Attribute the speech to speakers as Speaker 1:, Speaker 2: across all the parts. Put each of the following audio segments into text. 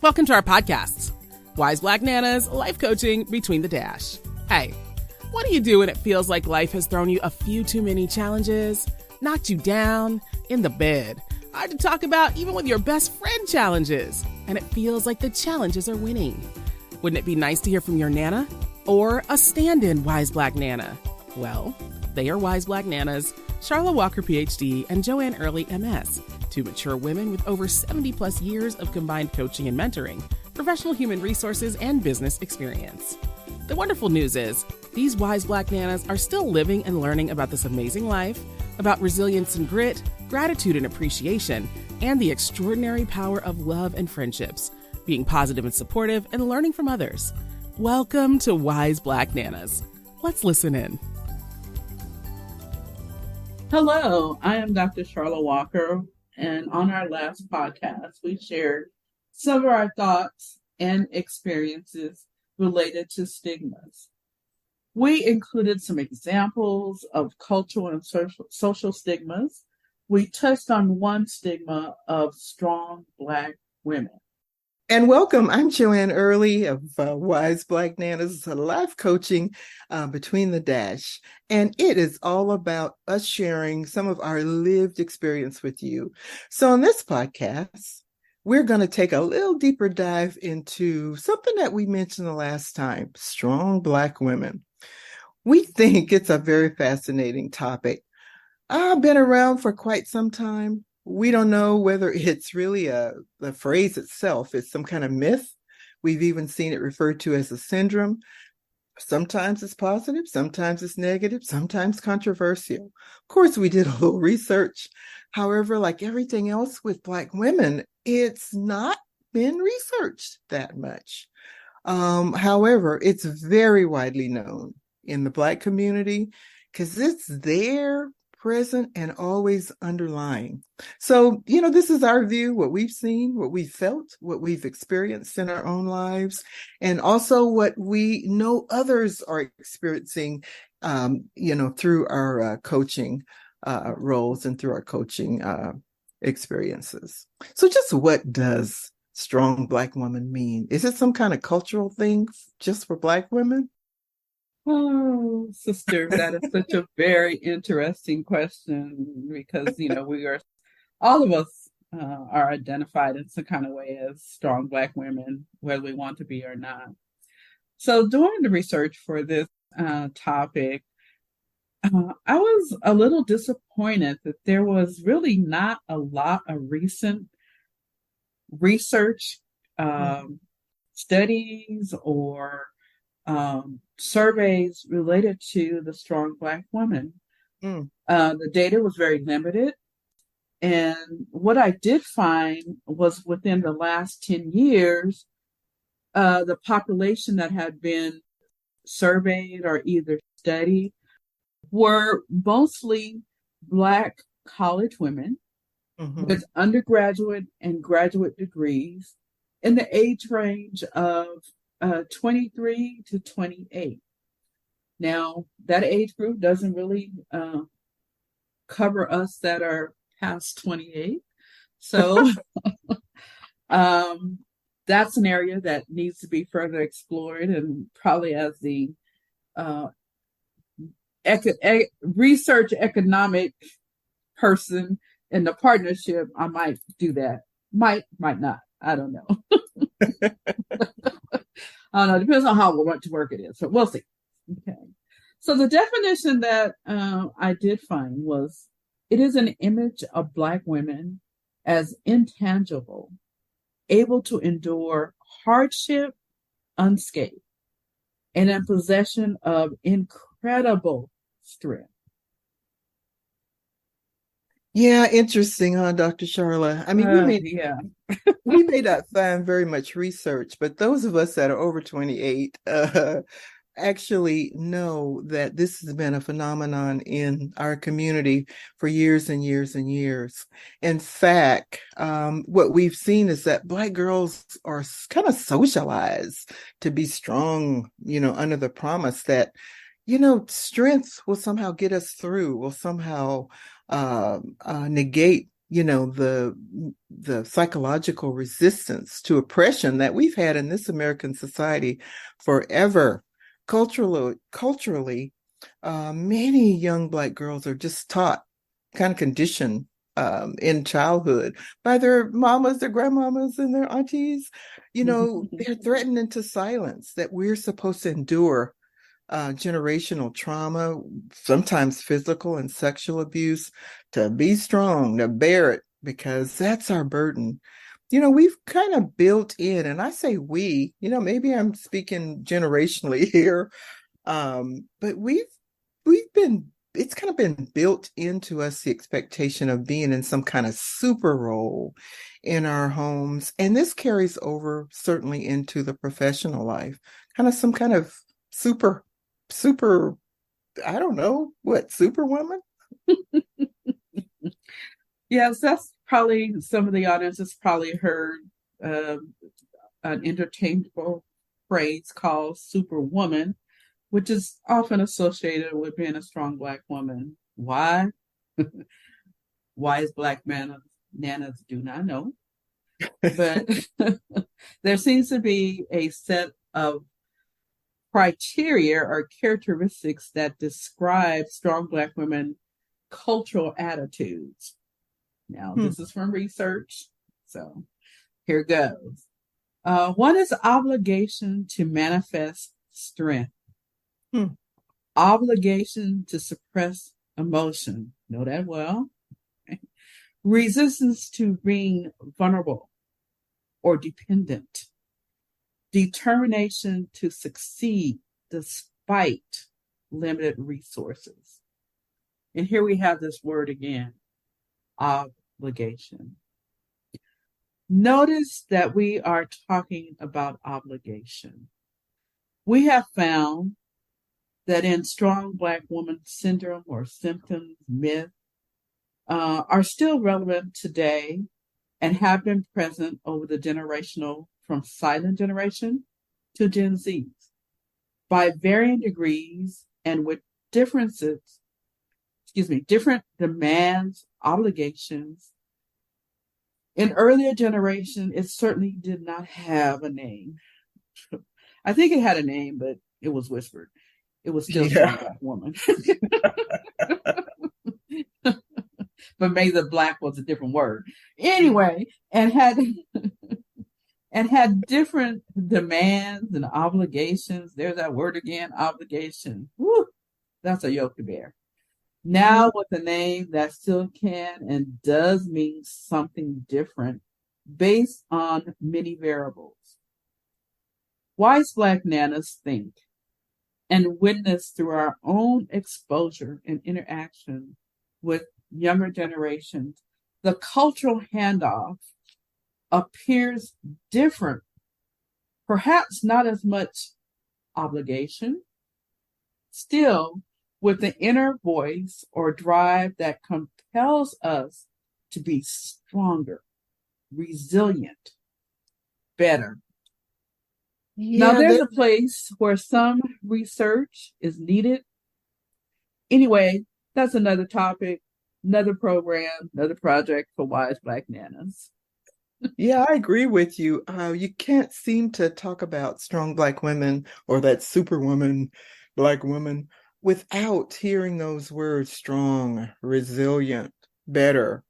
Speaker 1: Welcome to our podcasts, Wise Black Nanas, Life Coaching Between the Dash. Hey, what do you do when it feels like life has thrown you a few too many challenges, knocked you down, in the bed, hard to talk about even with your best friend challenges, and it feels like the challenges are winning? Wouldn't it be nice to hear from your Nana? Or a stand-in Wise Black Nana? Well, they are Wise Black Nanas, Sharla Walker, PhD, and Joanne Early, MS, two mature women with over 70 plus years of combined coaching and mentoring, professional human resources, and business experience. The wonderful news is, these Wise Black Nanas are still living and learning about this amazing life, about resilience and grit, gratitude and appreciation, and the extraordinary power of love and friendships, being positive and supportive, and learning from others. Welcome to Wise Black Nanas. Let's listen in.
Speaker 2: Hello, I am Dr. Sharla Walker, and on our last podcast, we shared some of our thoughts and experiences related to stigmas. We included some examples of cultural and social stigmas. We touched on one stigma of strong Black women.
Speaker 3: And welcome. I'm Joanne Early of Wise Black Nanas, life coaching between the dash. And it is all about us sharing some of our lived experience with you. So on this podcast, we're going to take a little deeper dive into something that we mentioned the last time, strong Black women. We think it's a very fascinating topic. I've been around for quite some time. We don't know whether it's really the phrase itself is some kind of myth. We've even seen it referred to as a syndrome. Sometimes it's positive, sometimes it's negative, sometimes controversial. Of course, we did a little research. However, like everything else with Black women, it's not been researched that much. However, it's very widely known in the Black community because it's there, present, and always underlying. So, this is our view, what we've seen, what we've felt, what we've experienced in our own lives, and also what we know others are experiencing, through our coaching roles and through our coaching experiences. So just what does strong Black woman mean? Is it some kind of cultural thing just for Black women?
Speaker 2: Oh, sister, that is such a very interesting question because, all of us are identified in some kind of way as strong Black women, whether we want to be or not. So doing the research for this topic, I was a little disappointed that there was really not a lot of recent research, studies, or surveys related to the strong Black woman. The data was very limited. And what I did find was within the last 10 years, the population that had been surveyed or either studied were mostly Black college women with undergraduate and graduate degrees in the age range of 23 to 28. Now, that age group doesn't really cover us that are past 28. So that's an area that needs to be further explored, and probably as the research economic person in the partnership, I might do that. Might not. I don't know. I don't know. It depends on how much work it is. So we'll see. Okay. So the definition that I did find was, it is an image of Black women as intangible, able to endure hardship unscathed, and in possession of incredible strength.
Speaker 3: Yeah, interesting, huh, Dr. Sharla? I mean, we may not find very much research, but those of us that are over 28 actually know that this has been a phenomenon in our community for years and years and years. In fact, what we've seen is that Black girls are kind of socialized to be strong, under the promise that, strength will somehow get us through, will somehow negate the psychological resistance to oppression that we've had in this American society forever. Culturally, many young Black girls are just taught, kind of conditioned in childhood by their mamas, their grandmamas, and their aunties. They're threatened into silence that we're supposed to endure generational trauma, sometimes physical and sexual abuse, to be strong, to bear it, because that's our burden. We've kind of built in, and I say we, maybe I'm speaking generationally here, but it's kind of been built into us, the expectation of being in some kind of super role in our homes. And this carries over certainly into the professional life, kind of some kind of super, I don't know, what, superwoman?
Speaker 2: Yes, that's probably, some of the audience has probably heard an interchangeable phrase called superwoman, which is often associated with being a strong Black woman. Why? Wise Black nanas do not know. But there seems to be a set of criteria or characteristics that describe strong Black women cultural attitudes. Now, this is from research, so here goes. One is obligation to manifest strength. Obligation to suppress emotion. Know that well. Resistance to being vulnerable or dependent. Determination to succeed despite limited resources. And here we have this word again, obligation. Notice that we are talking about obligation. We have found that in strong Black woman syndrome or symptoms, myth, are still relevant today and have been present over the generational, from silent generation to Gen Zs, by varying degrees and with different demands, obligations. In earlier generation, it certainly did not have a name. I think it had a name, but it was whispered. It was still strong Black woman. But maybe the Black was a different word. Anyway, and had different demands and obligations. There's that word again, obligation. Woo, that's a yoke to bear. Now with a name that still can and does mean something different based on many variables. Wise Black nanas think and witness through our own exposure and interaction with younger generations, the cultural handoff appears different, perhaps not as much obligation, still with the inner voice or drive that compels us to be stronger, resilient, better. Now, there's a place where some research is needed. Anyway, that's another topic, another program, another project for Wise Black Nanas.
Speaker 3: Yeah, I agree with you. You can't seem to talk about strong Black women or that superwoman Black woman without hearing those words: strong, resilient, better.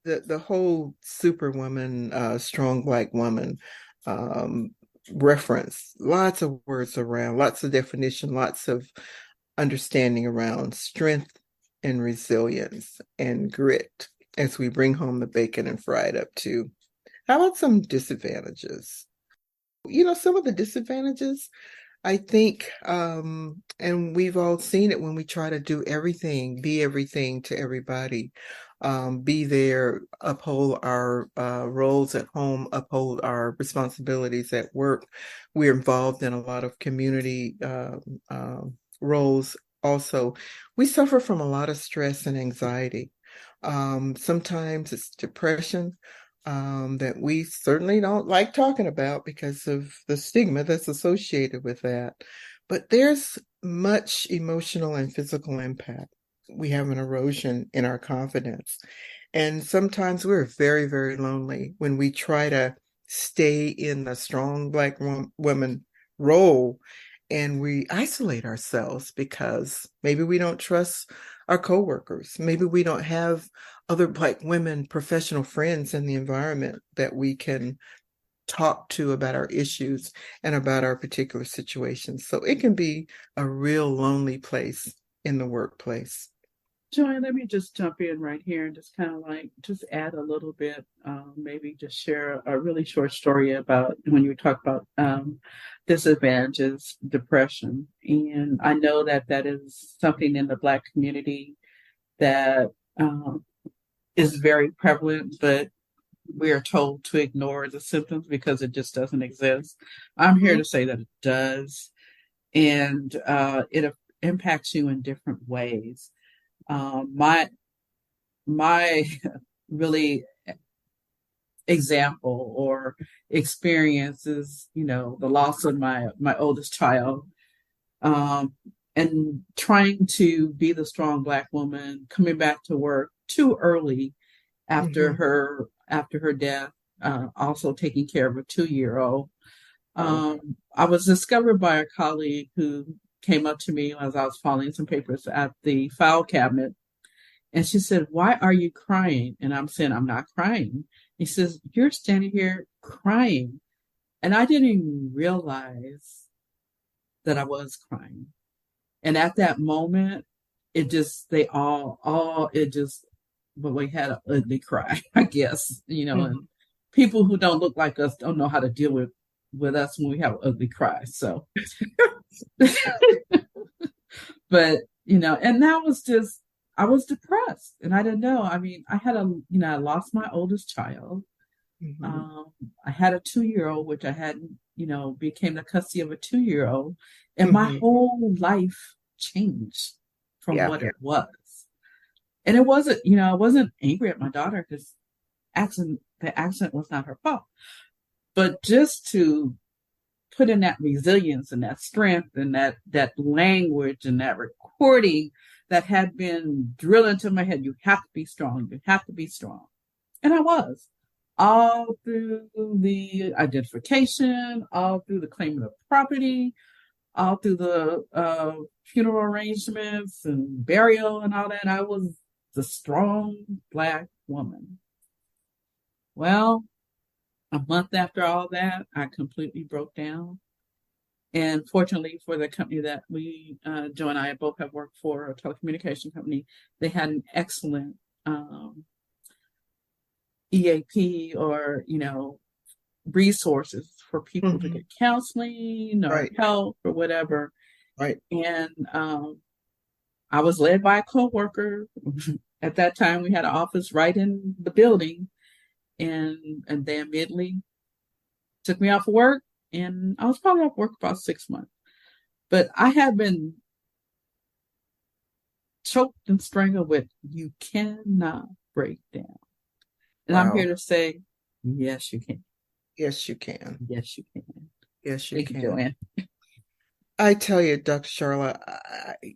Speaker 3: The whole superwoman, strong Black woman reference, lots of words around, lots of definition, lots of understanding around strength and resilience and grit as we bring home the bacon and fry it up too. How about some disadvantages? Some of the disadvantages, I think, and we've all seen it when we try to do everything, be everything to everybody, be there, uphold our roles at home, uphold our responsibilities at work. We're involved in a lot of community roles. Also, we suffer from a lot of stress and anxiety. Sometimes it's depression that we certainly don't like talking about because of the stigma that's associated with that. But there's much emotional and physical impact. We have an erosion in our confidence. And sometimes we're very, very lonely when we try to stay in the strong Black woman role and we isolate ourselves because maybe we don't trust our coworkers. Maybe we don't have other Black women, professional friends in the environment that we can talk to about our issues and about our particular situations. So it can be a real lonely place in the workplace.
Speaker 2: Joanne, let me just jump in right here and just kind of like just add a little bit, maybe just share a really short story about when you talk about disadvantages, depression. And I know that that is something in the Black community that is very prevalent, but we are told to ignore the symptoms because it just doesn't exist. I'm here to say that it does, and it impacts you in different ways. My really example or experience is, the loss of my oldest child, um, and trying to be the strong Black woman, coming back to work too early after her death, also taking care of a 2-year-old. I was discovered by a colleague who came up to me as I was filing some papers at the file cabinet. And she said, "Why are you crying?" And I'm saying, "I'm not crying." He says, "You're standing here crying." And I didn't even realize that I was crying. And at that moment, it just, but we had an ugly cry, I guess, and people who don't look like us don't know how to deal with us when we have an ugly cry. So, but, and that was just, I was depressed and I didn't know. I mean, I lost my oldest child. I had a 2-year-old, which I hadn't, became the custody of a 2-year-old. And my whole life changed from what it was. And it wasn't, I wasn't angry at my daughter because the accident was not her fault. But just to put in that resilience and that strength and that language and that recording that had been drilled into my head, you have to be strong, you have to be strong. And I was. All through the identification, all through the claiming of property, all through the funeral arrangements and burial and all that, I was the strong Black woman. Well, a month after all that, I completely broke down. And fortunately for the company that Joe and I both have worked for, a telecommunication company, they had an excellent EAP or, resources for people to get counseling or help or whatever.
Speaker 3: Right.
Speaker 2: And I was led by a coworker. At that time, we had an office right in the building, and they immediately took me off of work, and I was probably off work about 6 months. But I have been choked and strangled with, you cannot break down. And I'm here to say, yes, you can.
Speaker 3: Yes, you can.
Speaker 2: Yes, you can.
Speaker 3: Yes, you
Speaker 2: Thank
Speaker 3: can.
Speaker 2: You, Joanne.
Speaker 3: I tell you, Dr. Sharla,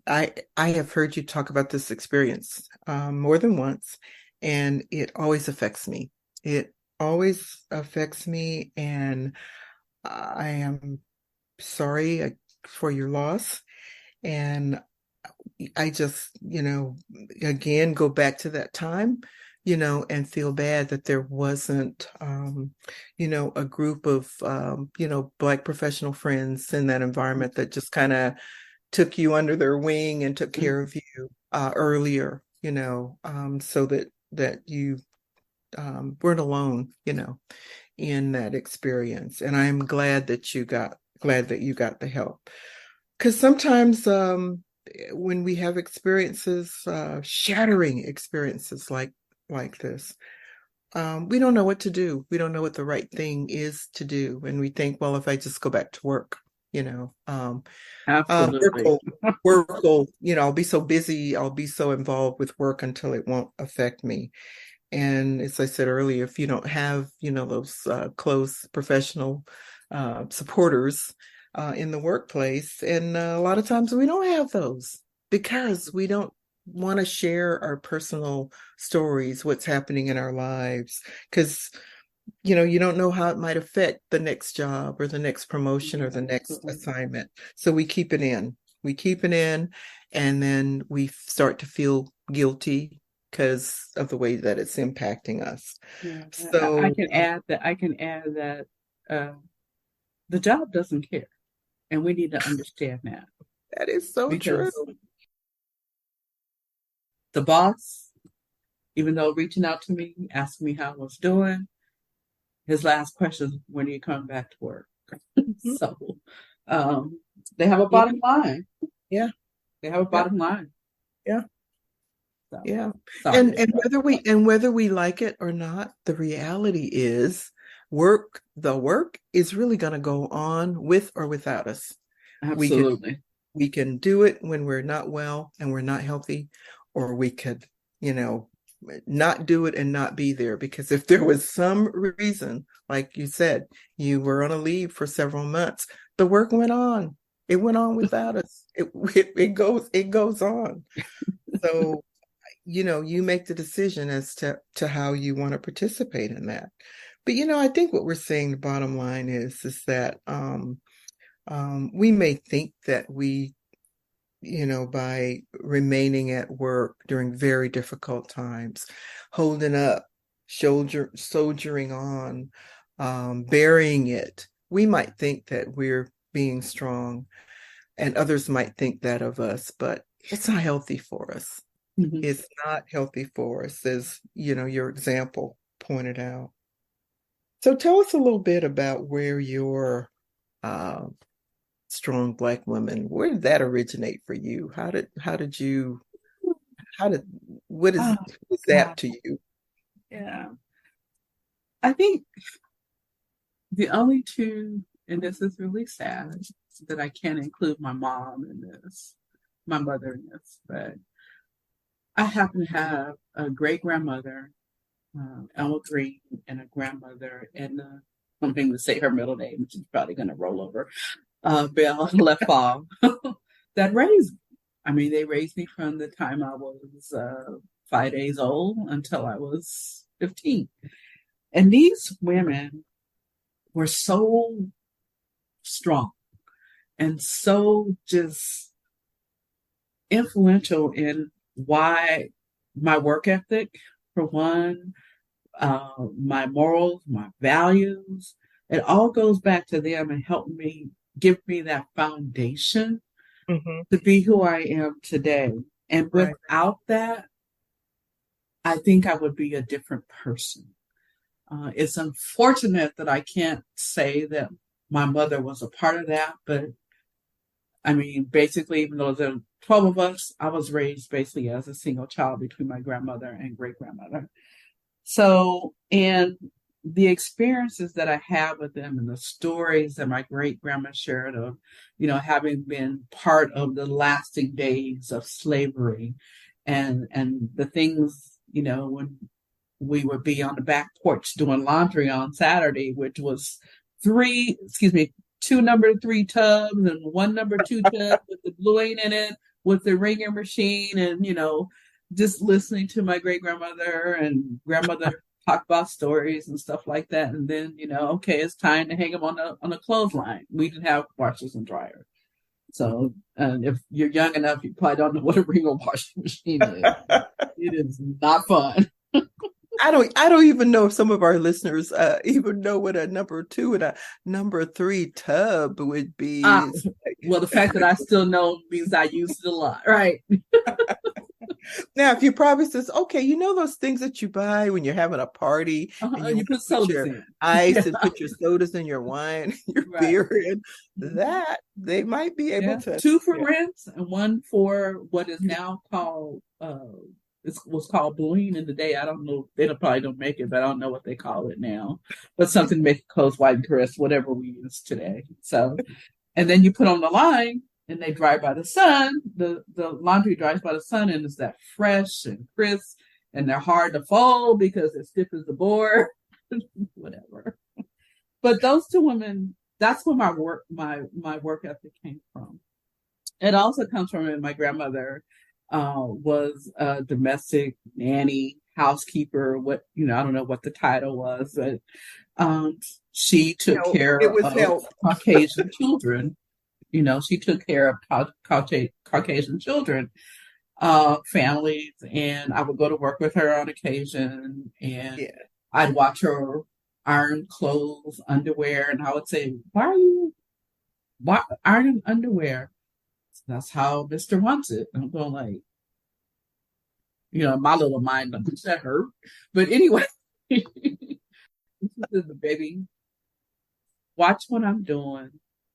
Speaker 3: I have heard you talk about this experience more than once, and it always affects me. It always affects me, and I am sorry for your loss. And I just, again, go back to that time, and feel bad that there wasn't, a group of, Black professional friends in that environment that just kind of took you under their wing and took care of you earlier, so that you weren't alone, in that experience. And I'm glad that you got the help. Because sometimes when we have experiences, shattering experiences like this, we don't know what to do. We don't know what the right thing is to do. And we think, well, if I just go back to work,
Speaker 2: Absolutely.
Speaker 3: work will, I'll be so busy, I'll be so involved with work until it won't affect me. And as I said earlier, if you don't have, those close professional supporters in the workplace, and a lot of times we don't have those because we don't want to share our personal stories, what's happening in our lives, because you don't know how it might affect the next job or the next promotion or the next assignment. So we keep it in. We keep it in, and then we start to feel guilty because of the way that it's impacting us.
Speaker 2: Yeah.
Speaker 3: So
Speaker 2: I can add that the job doesn't care, and we need to understand that.
Speaker 3: that is so true.
Speaker 2: Because the boss, even though reaching out to me, asking me how I was doing, his last question, when are you coming back to work? So they have a bottom line.
Speaker 3: Yeah.
Speaker 2: They have a bottom line.
Speaker 3: Yeah.
Speaker 2: So,
Speaker 3: yeah.
Speaker 2: sorry.
Speaker 3: And whether we like it or not, the reality is the work is really going to go on with or without us.
Speaker 2: Absolutely.
Speaker 3: We can do it when we're not well and we're not healthy, or we could, not do it and not be there. Because if there was some reason, like you said, you were on a leave for several months, the work went on. It went on without us. It goes on. So, you make the decision as to how you want to participate in that. But, I think what we're saying, the bottom line is that we may think that we, by remaining at work during very difficult times, holding up, soldiering on, burying it, we might think that we're being strong, and others might think that of us, but it's not healthy for us. Mm-hmm. It's not healthy for us, as, your example pointed out. So tell us a little bit about where your Strong Black Women, where did that originate for you? What is that to you?
Speaker 2: Yeah. I think the only two, and this is really sad, that I can't include my mom in this, my mother in this, but I happen to have a great-grandmother, Elma Green, and a grandmother, and I'm going to say her middle name, which is probably going to roll over, Belle Lefall, that raised me. I mean, they raised me from the time I was 5 days old until I was 15. And these women were so strong and so just influential in why my work ethic, for one, my morals, my values, it all goes back to them and helped me, give me that foundation to be who I am today. And without that, I think I would be a different person. It's unfortunate that I can't say that my mother was a part of that, but I mean, basically, even though there were 12 of us, I was raised basically as a single child between my grandmother and great-grandmother. So, and the experiences that I have with them and the stories that my great-grandma shared of, having been part of the lasting days of slavery and the things, when we would be on the back porch doing laundry on Saturday, which was two number 3 tubs and one number 2 tub with the bluing in it, with the wringer machine, and, just listening to my great-grandmother and grandmother talk about stories and stuff like that. And then, okay, it's time to hang them on a clothesline. We didn't have washers and dryers. So if you're young enough, you probably don't know what a wringer washing machine is. It is not fun.
Speaker 3: I don't even know if some of our listeners even know what a number 2 and a number 3 tub would be.
Speaker 2: Well, the fact that I still know means I use it a lot, right?
Speaker 3: Now, if you probably says, okay, those things that you buy when you're having a party, and
Speaker 2: you put sodas in
Speaker 3: ice and put your sodas in your wine, your beer in, that they might be able to.
Speaker 2: 2 for rinse and 1 for what is now called it was called bluing in the day. I don't know. They probably don't make it, but I don't know what they call it now. But something to make clothes white and crisp, whatever we use today. So, and then you put on the line and they dry by the sun. The laundry dries by the sun and it's that fresh and crisp, and they're hard to fold because they're stiff as the board, whatever. But those 2 women, that's where my work ethic came from. It also comes from my grandmother, was a domestic nanny, housekeeper. I don't know what the title was, but she took care
Speaker 3: it was
Speaker 2: of
Speaker 3: help.
Speaker 2: Caucasian children. She took care of Caucasian children, families, and I would go to work with her on occasion, and
Speaker 3: Yeah.
Speaker 2: I'd watch her iron clothes, underwear, and I would say, why ironing underwear? That's how Mr. wants it. And I'm going like, my little mind, that hurt. But anyway, the baby, watch what I'm doing,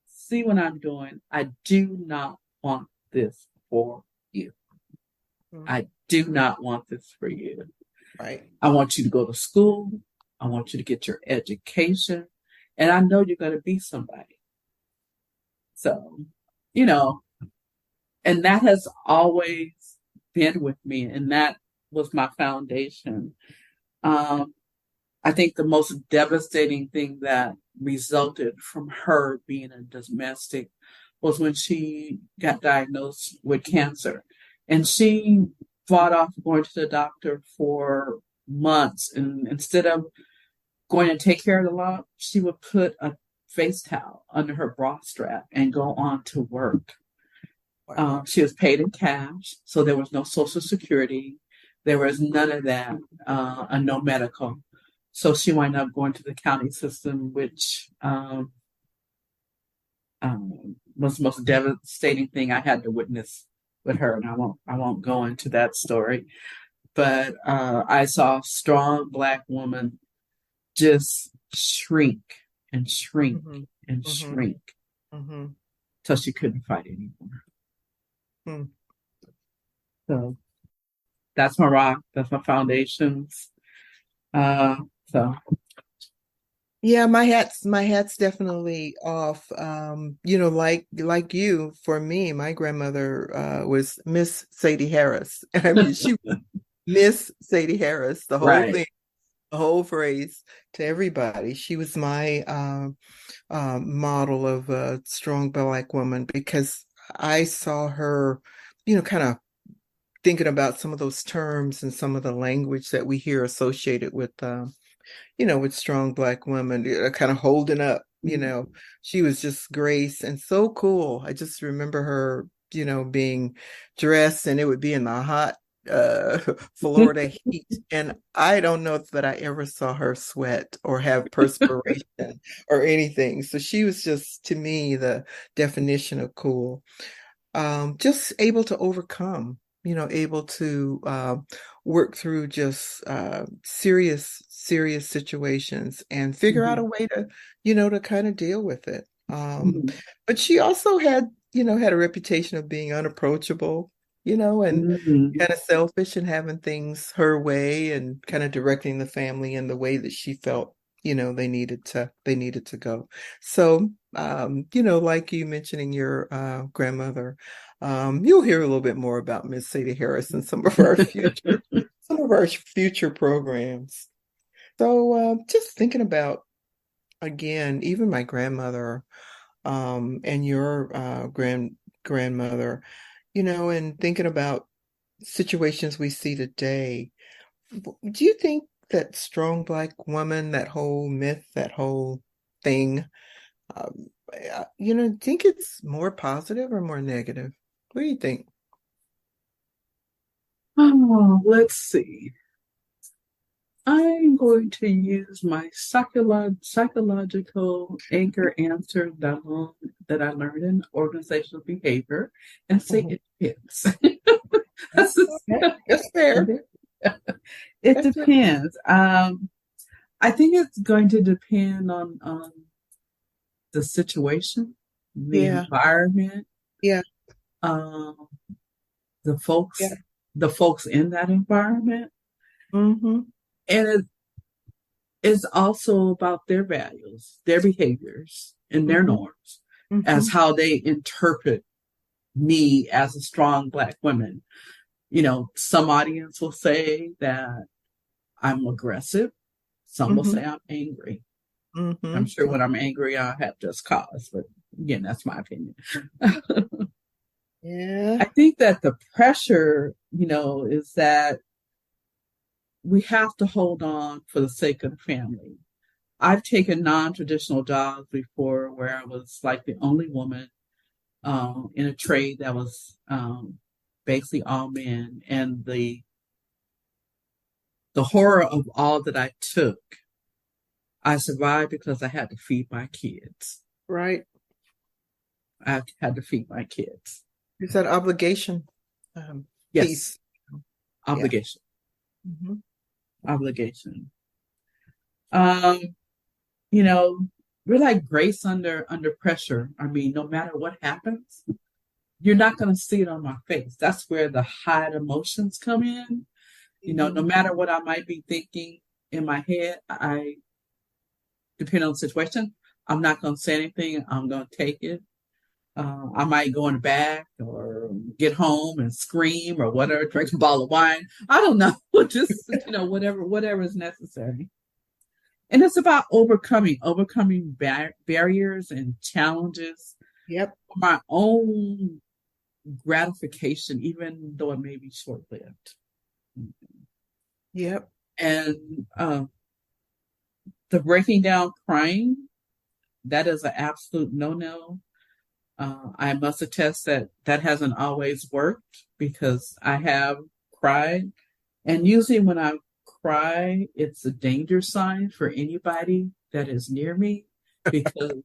Speaker 2: see what I'm doing. I do not want this for you. I do not want this for you.
Speaker 3: Right.
Speaker 2: I want you to go to school. I want you to get your education. And I know you're going to be somebody. So, and that has always been with me. And that was my foundation. I think the most devastating thing that resulted from her being a domestic was when she got diagnosed with cancer. And she fought off going to the doctor for months. And instead of going to take care of the lump, she would put a face towel under her bra strap and go on to work. Wow. She was paid in cash, so there was no Social Security. There was none of that, and no medical. So she wound up going to the county system, which was the most devastating thing I had to witness with her. And I won't go into that story. But I saw a strong Black woman just shrink and shrink and shrink till she couldn't fight anymore. So that's my rock. That's my foundations. So
Speaker 3: yeah, my hat's definitely off. Like you, for me, my grandmother was Miss Sadie Harris. I mean, she was Miss Sadie Harris, the whole
Speaker 2: right.
Speaker 3: thing, the whole phrase to everybody. She was my model of a strong Black woman, because I saw her, kind of thinking about some of those terms and some of the language that we hear associated with with strong Black women, kind of holding up, she was just grace and so cool. I just remember her, being dressed, and it would be in the hot Florida heat. And I don't know that I ever saw her sweat or have perspiration or anything. So she was just, to me, the definition of cool. Just able to overcome, able to work through just serious situations and figure out a way to, to kind of deal with it. But she also had a reputation of being unapproachable, and kind of selfish and having things her way and kind of directing the family in the way that she felt, they needed to go. So, like you mentioning your grandmother, you'll hear a little bit more about Miss Sadie Harris in some of our future programs. So, just thinking about, again, even my grandmother, and your grandmother, and thinking about situations we see today, do you think that strong Black woman, that whole myth, that whole thing, think it's more positive or more negative? What do you think?
Speaker 2: Oh, let's see. I'm going to use my psychological anchor answer that I learned in organizational behavior and say it depends.
Speaker 3: That's fair.
Speaker 2: It depends. I think it's going to depend on the situation, the environment, the folks in that environment. And it is also about their values, their behaviors, and their norms as how they interpret me as a strong Black woman. Some audience will say that I'm aggressive. Some will say I'm angry. I'm sure when I'm angry, I have just cause, but again, that's my opinion.
Speaker 3: Yeah.
Speaker 2: I think that the pressure, is that we have to hold on for the sake of the family. I've taken non-traditional jobs before where I was like the only woman in a trade that was basically all men, and the horror of all that I took, I survived because I had to feed my kids.
Speaker 3: Right.
Speaker 2: I had to feed my kids.
Speaker 3: It's that obligation
Speaker 2: Yes,
Speaker 3: piece. Yeah.
Speaker 2: obligation,
Speaker 3: Mm-hmm.
Speaker 2: obligation. Um, you know, we're like grace under pressure. I mean, no matter what happens, you're not going to see it on my face. That's where the hide emotions come in. No matter what I might be thinking in my head, depending on the situation, I'm not going to say anything. I'm going to take it. I might go in the back or get home and scream or whatever, drink a bottle of wine. I don't know. Just, whatever is necessary. And it's about overcoming barriers and challenges
Speaker 3: Yep.
Speaker 2: for my own gratification, even though it may be short lived.
Speaker 3: Yep.
Speaker 2: And the breaking down crying, that is an absolute no-no. I must attest that hasn't always worked because I have cried. And usually when I cry, it's a danger sign for anybody that is near me because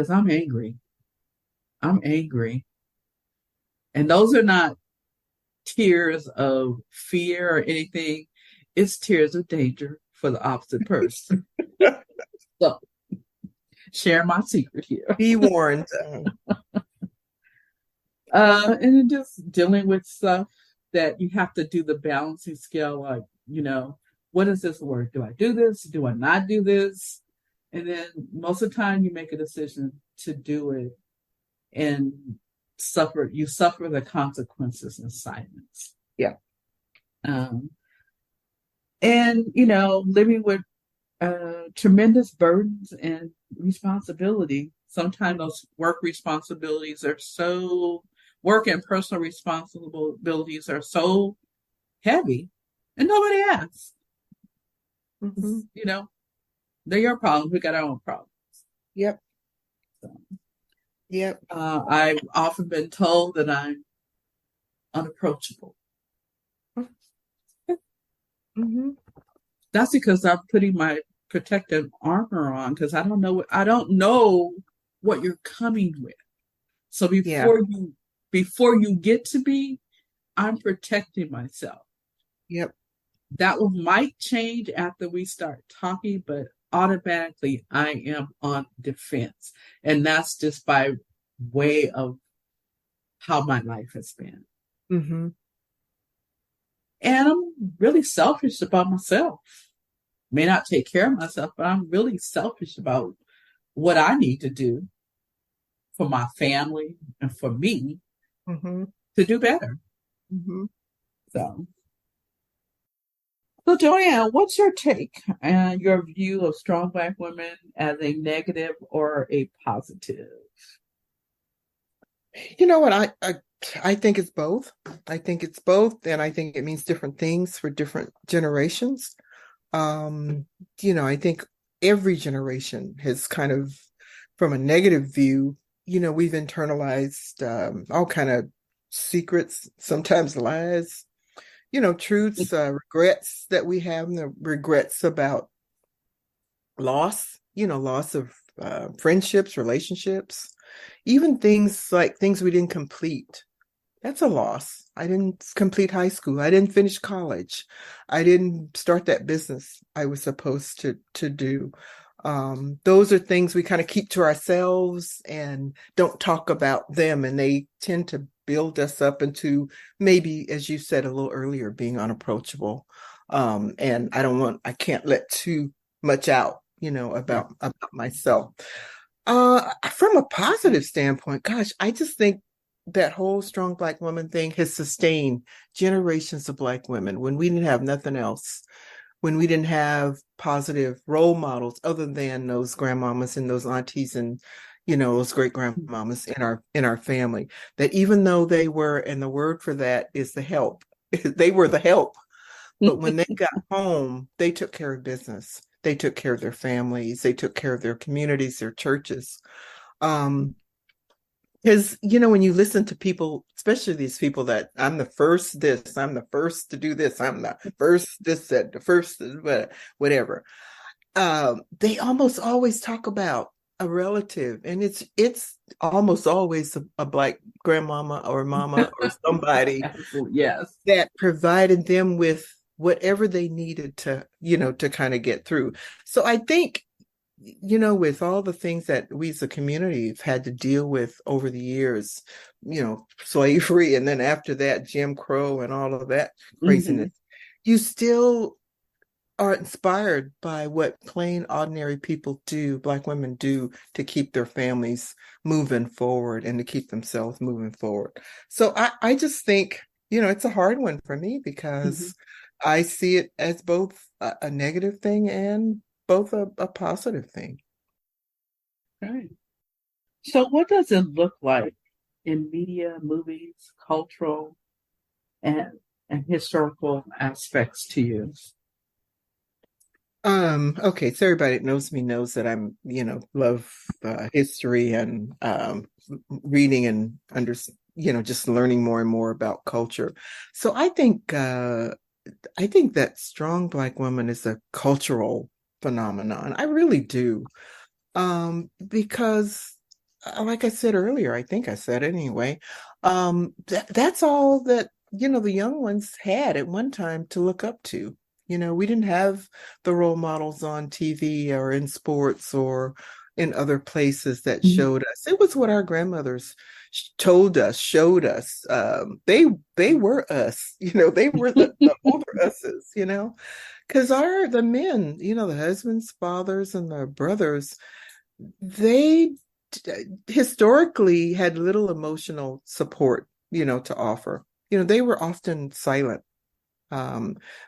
Speaker 2: I'm angry. I'm angry. And those are not tears of fear or anything. It's tears of danger for the opposite person. So, share my secret here.
Speaker 3: Be warned.
Speaker 2: And just dealing with stuff that you have to do the balancing scale, like, what is this word? Do I do this? Do I not do this? And then most of the time you make a decision to do it and you suffer the consequences in silence.
Speaker 3: Yeah.
Speaker 2: And, living with tremendous burdens and responsibility. Sometimes those work and personal responsibilities are so heavy and nobody asks.
Speaker 3: Mm-hmm.
Speaker 2: They're your problems. We got our own problems.
Speaker 3: Yep.
Speaker 2: So,
Speaker 3: yep.
Speaker 2: I've often been told that I'm unapproachable.
Speaker 3: Mm-hmm.
Speaker 2: That's because I'm putting my protective armor on because I don't know what you're coming with. So before you get to me, I'm protecting myself.
Speaker 3: Yep.
Speaker 2: That might change after we start talking, but automatically I am on defense. And that's just by way of how my life has been.
Speaker 3: Mm-hmm.
Speaker 2: And I'm really selfish about myself. May not take care of myself, but I'm really selfish about what I need to do for my family and for me to do better.
Speaker 3: Mm-hmm.
Speaker 2: So Joanne, what's your take and your view of strong Black women as a negative or a positive?
Speaker 3: You know what? I think it's both. I think it's both, and I think it means different things for different generations. I think every generation has kind of, from a negative view, we've internalized all kind of secrets, sometimes lies, truths, regrets that we have, and the regrets about loss, loss of friendships, relationships, even things we didn't complete. That's a loss. I didn't complete high school. I didn't finish college. I didn't start that business I was supposed to do. Those are things we kind of keep to ourselves and don't talk about them. And they tend to build us up into maybe, as you said a little earlier, being unapproachable. And I can't let too much out, about myself. From a positive standpoint, gosh, I just think that whole strong Black woman thing has sustained generations of Black women when we didn't have nothing else, when we didn't have positive role models other than those grandmamas and those aunties and, those great grandmamas in our family, that even though they were, and the word for that is the help, they were the help. But when they got home, they took care of business. They took care of their families. They took care of their communities, their churches. Because, when you listen to people, especially these people that I'm the first this, I'm the first to do this, I'm the first this, that, the first, whatever. They almost always talk about a relative, and it's almost always a Black grandmama or mama or somebody
Speaker 2: Yes.
Speaker 3: that provided them with whatever they needed to kind of get through. So I think, with all the things that we as a community have had to deal with over the years, slavery, and then after that, Jim Crow and all of that craziness, you still are inspired by what plain, ordinary people do, Black women do, to keep their families moving forward and to keep themselves moving forward. So I just think, it's a hard one for me because I see it as both a negative thing and both a positive thing.
Speaker 2: Right. So what does it look like in media, movies, cultural, and historical aspects to you?
Speaker 3: Okay, so everybody that knows me knows that I'm, love history and reading and just learning more and more about culture. So I think that strong Black woman is a cultural phenomenon. I really do. Because like I said earlier, I think I said anyway, that's all that, the young ones had at one time to look up to. We didn't have the role models on TV or in sports or in other places that showed us. It was what our grandmothers told us, showed us. They were us, they were the older us's, because the men, the husbands, fathers, and the brothers, they historically had little emotional support, to offer. They were often silent.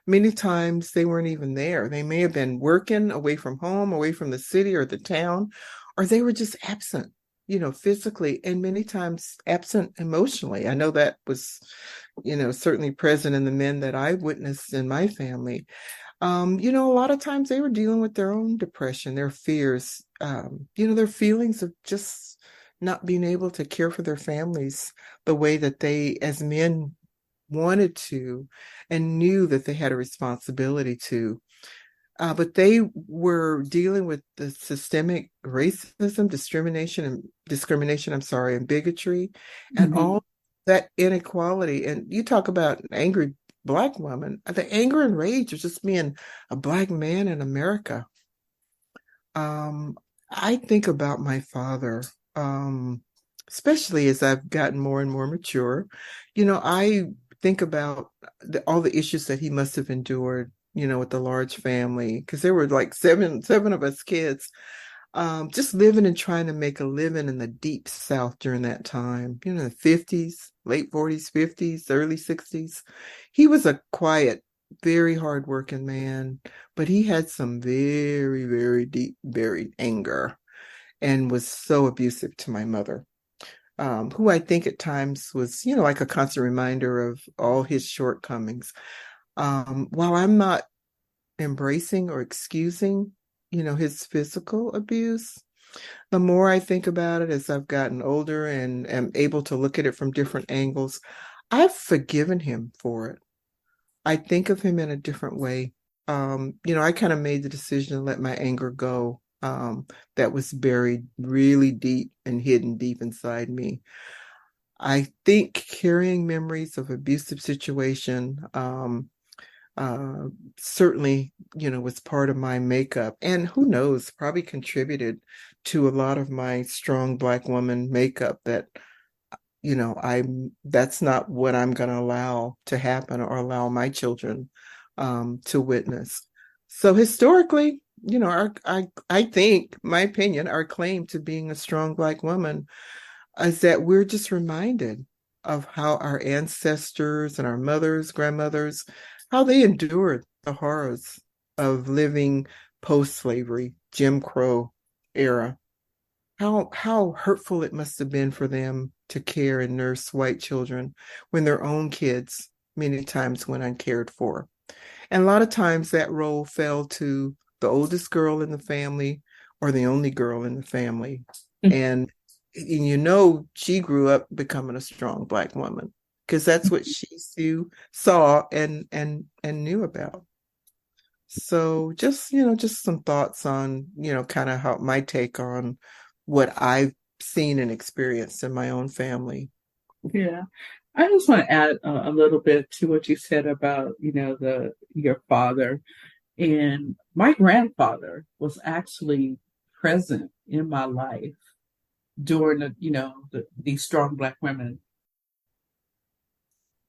Speaker 3: Many times they weren't even there. They may have been working away from home, away from the city or the town, or they were just absent, physically, and many times absent emotionally. I know that was, certainly present in the men that I witnessed in my family. A lot of times they were dealing with their own depression, their fears, their feelings of just not being able to care for their families the way that they, as men, wanted to and knew that they had a responsibility to. But they were dealing with the systemic racism, discrimination, and bigotry, and all that inequality. And you talk about angry Black woman, the anger and rage of just being a Black man in America. I think about my father, especially as I've gotten more and more mature. I think about all the issues that he must have endured, with the large family, because there were like seven of us kids, just living and trying to make a living in the deep South during that time, the 50s, late 40s, 50s, early 60s. He was a quiet, very hardworking man, but he had some very, very deep buried anger and was so abusive to my mother. Who I think at times was, like a constant reminder of all his shortcomings. While I'm not embracing or excusing, his physical abuse, the more I think about it as I've gotten older and am able to look at it from different angles, I've forgiven him for it. I think of him in a different way. I kind of made the decision to let my anger go. That was buried really deep and hidden deep inside me. I think carrying memories of abusive situation certainly, was part of my makeup, and who knows, probably contributed to a lot of my strong Black woman makeup that, that's not what I'm going to allow to happen or allow my children to witness. So historically, I think, my opinion, our claim to being a strong Black woman is that we're just reminded of how our ancestors and our mothers, grandmothers, how they endured the horrors of living post-slavery, Jim Crow era. how hurtful it must have been for them to care and nurse white children when their own kids many times went uncared for. And a lot of times that role fell to the oldest girl in the family or the only girl in the family. And you know, she grew up becoming a strong Black woman because that's what she saw and knew about. So just, just some thoughts on, kind of how my take on what I've seen and experienced in my own family.
Speaker 2: Yeah. I just want to add a little bit to what you said about, your father. And my grandfather was actually present in my life during these strong Black women,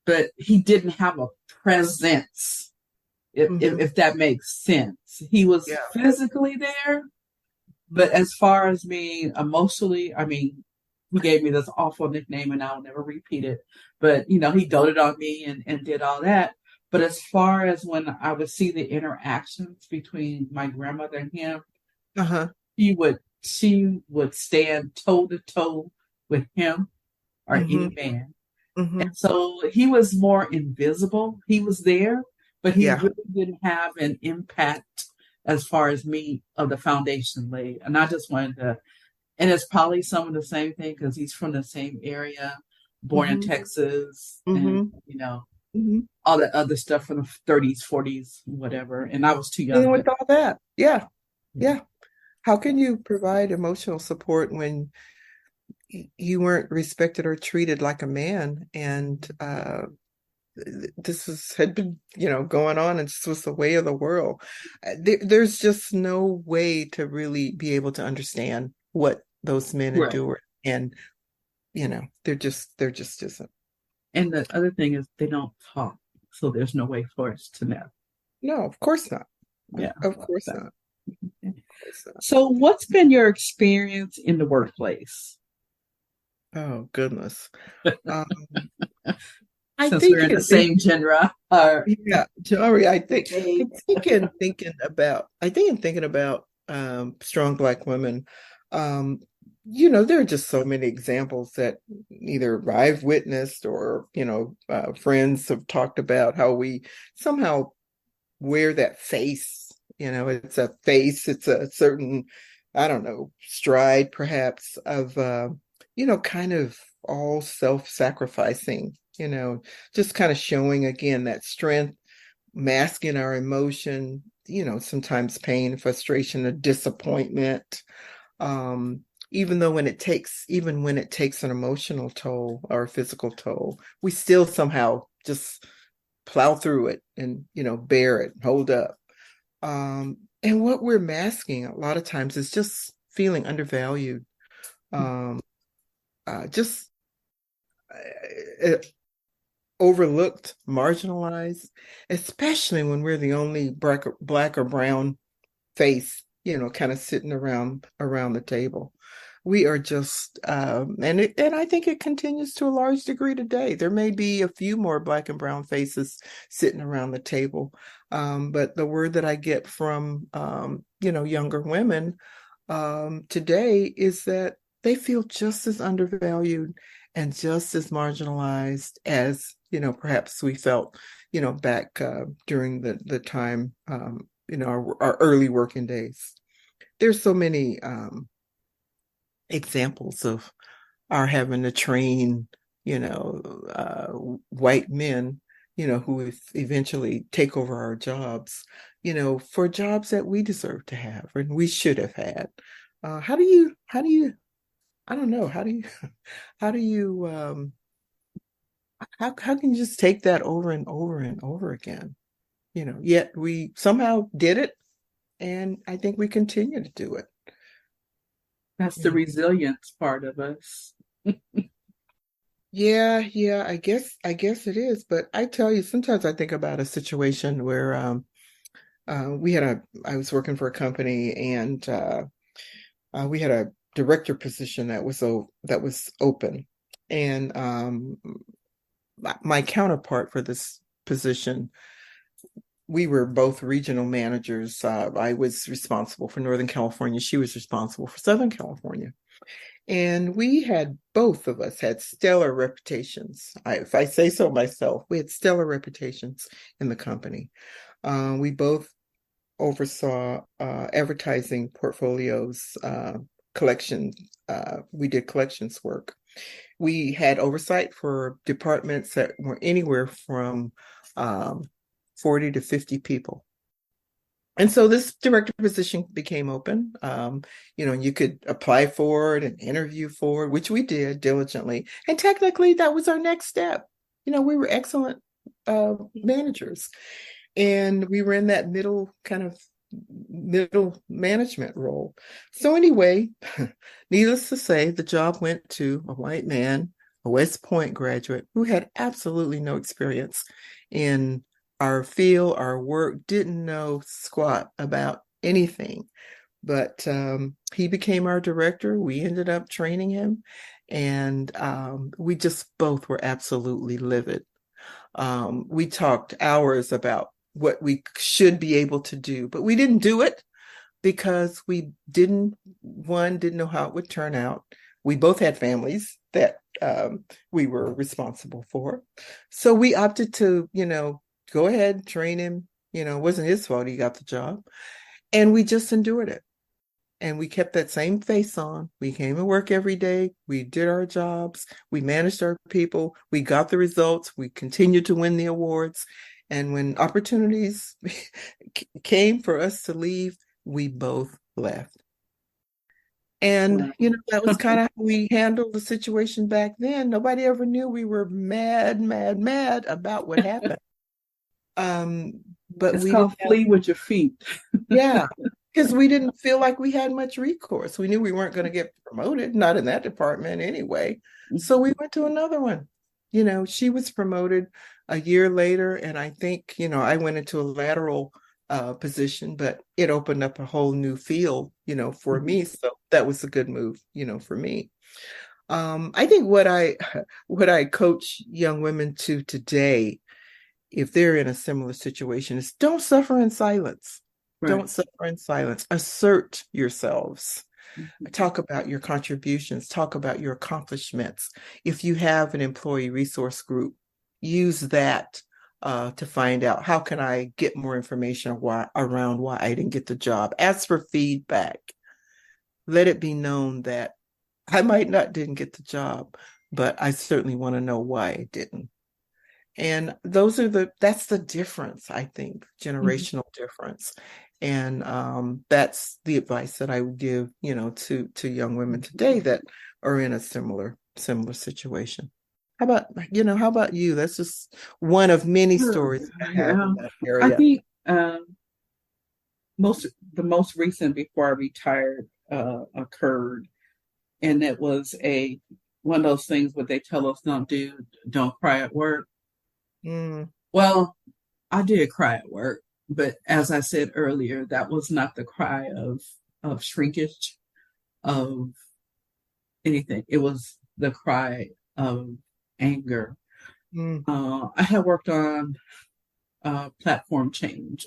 Speaker 2: but he didn't have a presence, if that makes sense. He was physically there, but as far as me emotionally, I mean, he gave me this awful nickname and I'll never repeat it. But, he doted on me and did all that. But as far as when I would see the interactions between my grandmother and him, she would stand toe to toe with him or any man. And so he was more invisible. He was there, but he really didn't have an impact as far as me of the foundation laid. And I just wanted to, and it's probably some of the same thing because he's from the same area, born in Texas, and all that other stuff from the 30s, 40s, whatever. And I was too young.
Speaker 3: With all that, yeah. How can you provide emotional support when you weren't respected or treated like a man? And this had been, going on, and this was the way of the world. There's just no way to really be able to understand what those men endured, and there just isn't.
Speaker 2: And the other thing is they don't talk, so there's no way for us to know.
Speaker 3: No, of course not.
Speaker 2: Yeah,
Speaker 3: of course not.
Speaker 2: So, what's been your experience in the workplace?
Speaker 3: Oh goodness.
Speaker 2: Since we're in the same genre.
Speaker 3: Jory, I think thinking about strong Black women, there are just so many examples that either I've witnessed or, friends have talked about how we somehow wear that face. It's a face, it's a certain, I don't know, stride perhaps of, kind of all self-sacrificing, just kind of showing again that strength, masking our emotion, sometimes pain, frustration, or disappointment. Even when it takes an emotional toll or a physical toll, we still somehow just plow through it and, bear it, hold up. And what we're masking a lot of times is just feeling undervalued, just overlooked, marginalized, especially when we're the only black or brown face, kind of sitting around the table. We are just, and I think it continues to a large degree today. There may be a few more Black and brown faces sitting around the table, but the word that I get from, younger women today is that they feel just as undervalued and just as marginalized as, perhaps we felt, back during the time, our early working days. There's so many examples of our having to train, white men, who eventually take over our jobs, for jobs that we deserve to have and we should have had. How do you, I don't know, how can you just take that over and over and over again? Yet we somehow did it, and I think we continue to do it.
Speaker 2: That's the resilience part of us.
Speaker 3: Yeah, I guess it is. But I tell you, sometimes I think about a situation where I was working for a company, and we had a director position that was open, and my counterpart for this position, we were both regional managers. I was responsible for Northern California. She was responsible for Southern California. And both of us had stellar reputations. If I say so myself, we had stellar reputations in the company. We both oversaw advertising portfolios, collection. We did collections work. We had oversight for departments that were anywhere from 40 to 50 people. And so this director position became open. You could apply for it and interview for it, which we did diligently. And technically, that was our next step. We were excellent managers, and we were in that middle management role. So anyway, needless to say, the job went to a white man, a West Point graduate who had absolutely no experience in our field, our work, didn't know squat about anything. But he became our director. We ended up training him, and we just both were absolutely livid. We talked hours about what we should be able to do, but we didn't do it because we didn't know how it would turn out. We both had families that we were responsible for. So we opted to, go ahead, train him. It wasn't his fault he got the job. And we just endured it. And we kept that same face on. We came to work every day. We did our jobs. We managed our people. We got the results. We continued to win the awards. And when opportunities came for us to leave, we both left. And, that was kind of how we handled the situation back then. Nobody ever knew we were mad about what happened. But
Speaker 2: it's called flee with your feet.
Speaker 3: Yeah, because we didn't feel like we had much recourse. We knew we weren't going to get promoted, not in that department anyway. So we went to another one. She was promoted a year later, and I think, I went into a lateral position, but it opened up a whole new field, for me. So that was a good move, for me. I think what I coach young women to today, if they're in a similar situation, is don't suffer in silence. Right. Don't suffer in silence. Assert yourselves. Talk about your contributions. Talk about your accomplishments. If you have an employee resource group, use that to find out how can I get more information around why I didn't get the job. Ask for feedback. Let it be known that I didn't get the job, but I certainly want to know why I didn't. And that's the difference, I think, generational difference. And that's the advice that I would give, to young women today that are in a similar situation. How about you? That's just one of many stories I have in that area.
Speaker 2: I think the most recent before I retired occurred, and it was one of those things what they tell us don't cry at work. Well, I did cry at work, but as I said earlier, that was not the cry of shrinkage, of anything. It was the cry of anger. I had worked on platform change,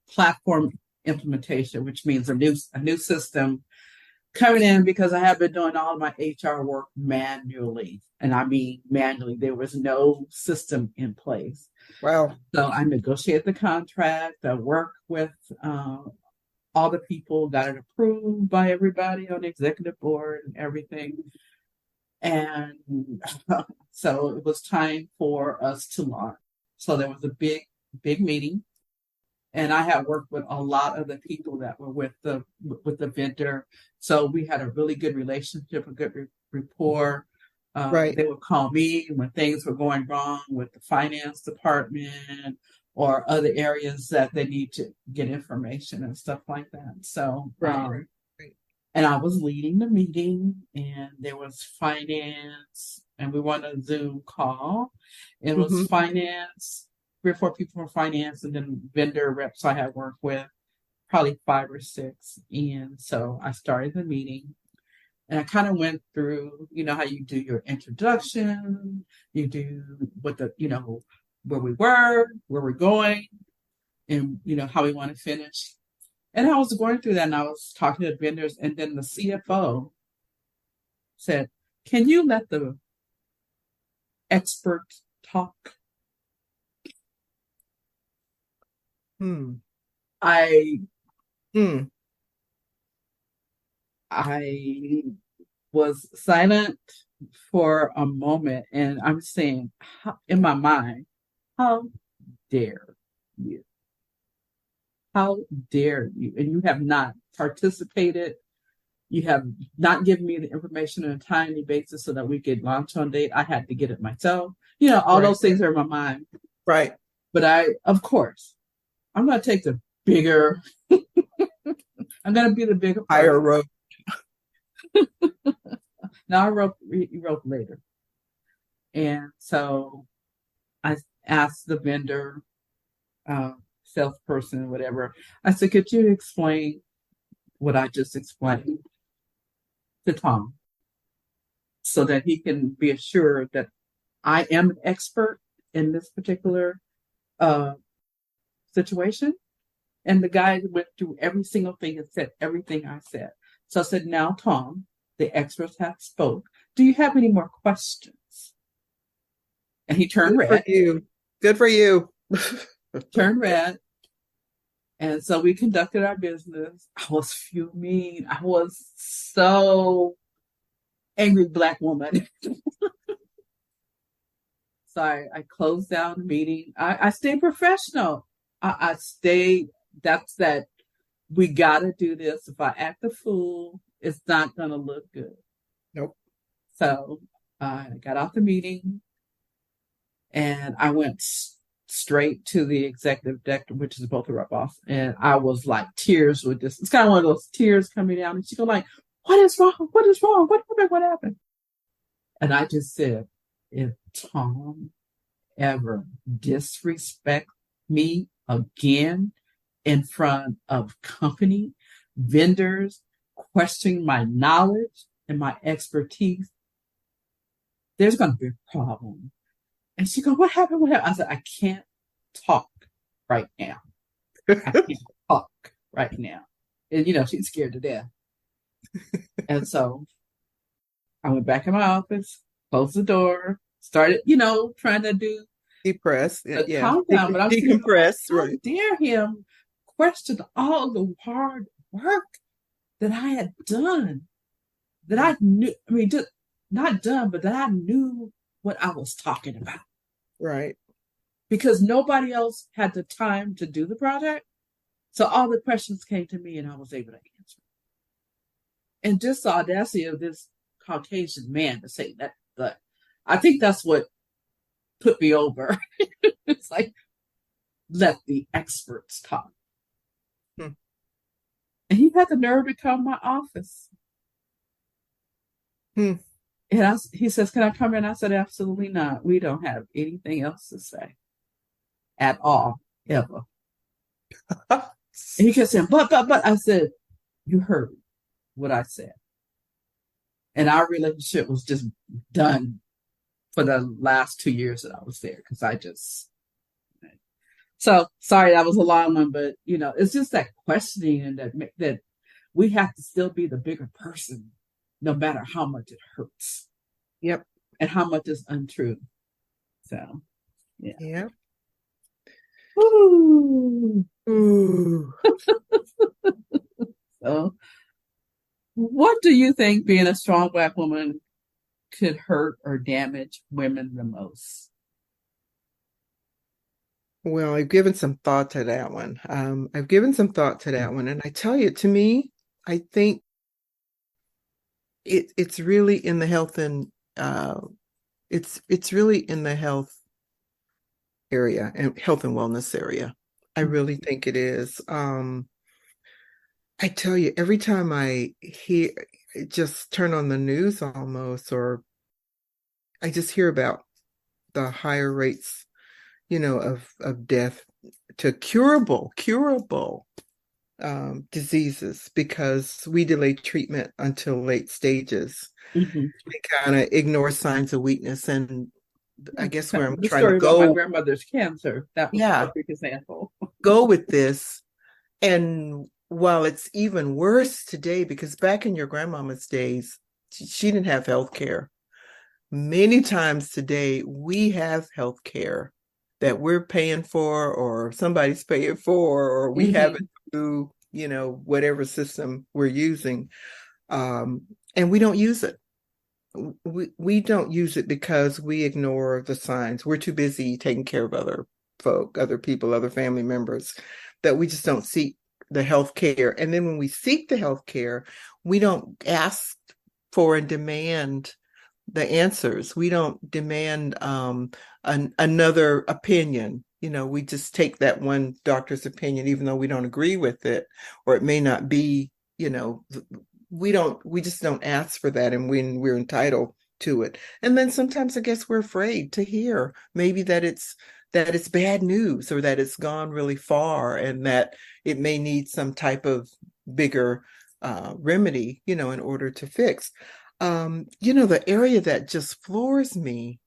Speaker 2: platform implementation, which means a new system coming in, because I have been doing all of my HR work manually. And I mean manually. There was no system in place.
Speaker 3: Wow.
Speaker 2: So I negotiated the contract. I worked with all the people, got it approved by everybody on the executive board and everything. And so it was time for us to launch. So there was a big meeting. And I had worked with a lot of the people that were with the vendor. So we had a really good relationship, a good rapport.
Speaker 3: Right.
Speaker 2: They would call me when things were going wrong with the finance department or other areas that they need to get information and stuff like that. So,
Speaker 3: right.
Speaker 2: And I was leading the meeting, and there was finance, and we were on a Zoom call. It was finance, 3 or 4 people from finance, and then vendor reps I had worked with, probably 5 or 6. And so I started the meeting, and I kind of went through, how you do your introduction, you do where we were, where we're going, and, how we want to finish. And I was going through that, and I was talking to the vendors, and then the CFO said, can you let the expert talk? I was silent for a moment, and I'm saying, in my mind, how dare you? How dare you? And you have not participated. You have not given me the information on a timely basis so that we could launch on date. I had to get it myself. All those things are in my mind.
Speaker 3: Right.
Speaker 2: But of course, I'm going to take the bigger, I'm going to be the bigger
Speaker 3: higher road.
Speaker 2: Now I wrote later. And so I asked the vendor, salesperson, whatever. I said, could you explain what I just explained to Tom so that he can be assured that I am an expert in this particular situation? And the guy went through every single thing and said everything I said. So I said, now, Tom, the experts have spoke. Do you have any more questions? And he turned red.
Speaker 3: Good for you.
Speaker 2: Turned red. And so we conducted our business. I was fuming. I was so angry Black woman. So I closed down the meeting. I stayed professional. I stayed, that's that we got to do this. If I act a fool, it's not going to look good.
Speaker 3: Nope.
Speaker 2: So I got off the meeting and I went straight to the executive director, which is both of our boss. And I was like tears with this. It's kind of one of those tears coming down. And she go like, what is wrong? What is wrong? What happened? What happened? And I just said, if Tom ever disrespect me again in front of company, vendors, questioning my knowledge and my expertise, there's going to be a problem. And she goes, what happened? What happened? I said, I can't talk right now. I can't talk right now. And, she's scared to death. And so I went back in my office, closed the door, started, trying to do
Speaker 3: depress,
Speaker 2: calm down, but I'm
Speaker 3: decompress.
Speaker 2: Right? Dare him question all the hard work that I had done, that I knew. I mean, just not done, but that I knew what I was talking about.
Speaker 3: Right.
Speaker 2: Because nobody else had the time to do the project, so all the questions came to me, and I was able to answer. And just the audacity of this Caucasian man to say that, I think that's what put me over. It's like, let the experts talk. And he had the nerve to come to my office. And he says, can I come in? I said, absolutely not. We don't have anything else to say at all, ever. And he kept saying, but. I said, you heard what I said. And our relationship was just done for the last 2 years that I was there, because so sorry, that was a long one, but it's just that questioning, and that we have to still be the bigger person, no matter how much it hurts.
Speaker 3: Yep.
Speaker 2: And how much is untrue. So, yeah.
Speaker 3: Yep.
Speaker 2: Ooh. So, what do you think being a strong Black woman could hurt or damage women the most?
Speaker 3: Well, I've given some thought to that one. And I tell you, to me, I think it's really in the health and it's really in the health area and health and wellness area. I really think it is. I tell you, every time I just turn on the news almost, or I just hear about the higher rates, of death to curable diseases, because we delay treatment until late stages.
Speaker 2: Mm-hmm.
Speaker 3: We kind of ignore signs of weakness. And I guess where I'm
Speaker 2: the
Speaker 3: trying
Speaker 2: story
Speaker 3: to go,
Speaker 2: about my grandmother's cancer, that was a perfect example.
Speaker 3: go with this. And while it's even worse today, because back in your grandmama's days, she didn't have health care. Many times today, we have health care that we're paying for, or somebody's paying for, or we have it through, whatever system we're using. And we don't use it. We don't use it because we ignore the signs. We're too busy taking care of other folk, other people, other family members, that we just don't seek the health care. And then when we seek the health care, we don't ask for and demand the answers. We don't demand another opinion. We just take that one doctor's opinion, even though we don't agree with it, or it may not be, we just don't ask for that, and when we're entitled to it. And then sometimes I guess we're afraid to hear maybe that it's bad news, or that it's gone really far, and that it may need some type of bigger remedy, in order to fix. The area that just floors me